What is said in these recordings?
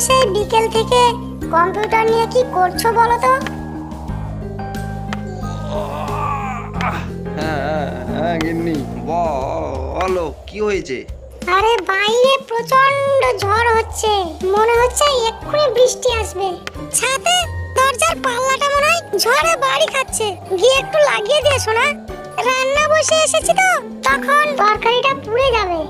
সেই বিকেল থেকে কম্পিউটার নিয়ে কি করছো বলো তো? হ্যাঁ হ্যাঁ গিন্নি, বলো কি হয়েছে? আরে বাইরে প্রচন্ড ঝড় হচ্ছে, মনে হচ্ছে এক্ষুনি বৃষ্টি আসবে। ছাদে দরজার পাল্লাটা মনে হয় ঝড়ে বাড়ি খাচ্ছে, গিয়ে একটু লাগিয়ে দে সোনা। রান্না বসে এসেছি তো, তখন তরকারিটা পুড়ে যাবে।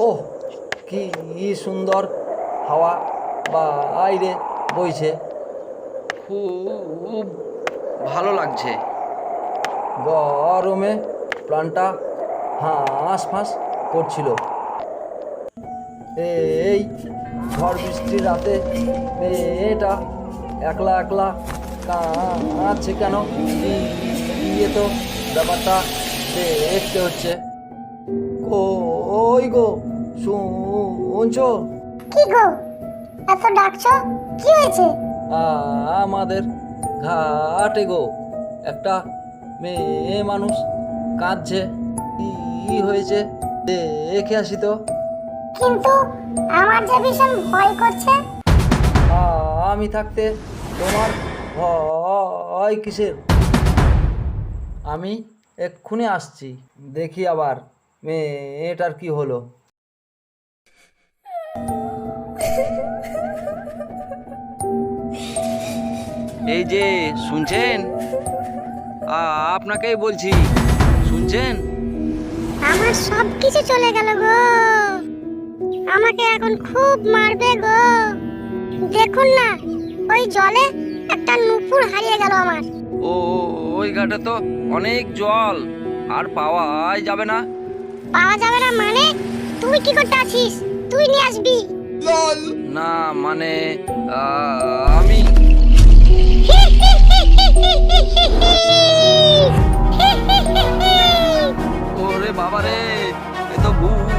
ওহ, কি সুন্দর হাওয়া বাইরে বইছে। খুব ভালো লাগছে। গরমে প্রাণটা হাঁস করছিল। এই ঝড় বৃষ্টির রাতে মেয়েটা একলা একলা কাঁদছে কেন? ইয়ে তো ব্যাপারটা দেখতে হচ্ছে। ওই গো, শুনছো? কি গো, এত ডাকছো, কি হয়েছে? আমাদের ঘাটে গো একটা মেয়ে মানুষ কাঁদছে। কি হয়েছে দেখে আসি তো। কিন্তু আমার যে ভীষণ ভয় করছে। আমি থাকতে তোমার ভয় কিসের? আমি এক্ষুনি আসছি, দেখি আবার মেয়েটার কি হলো। এই যে শুনছেন, আপনাকেই বলছি, শুনছেন? আমার সব কিছু চলে গেল গো, আমাকে এখন খুব মারবে গো। দেখুন না, ওই জলে একটা নুপুর হারিয়ে গেল আমার। ও ওই ঘাটে তো অনেক জল, আর পাওয়াই যাবে না। পাওয়া যাবে না মানে? তুই কি করতে আছিস? তুই নিয়ে আসবি। না মানে আমি ওরে বাবা রে, এ তো ভূত।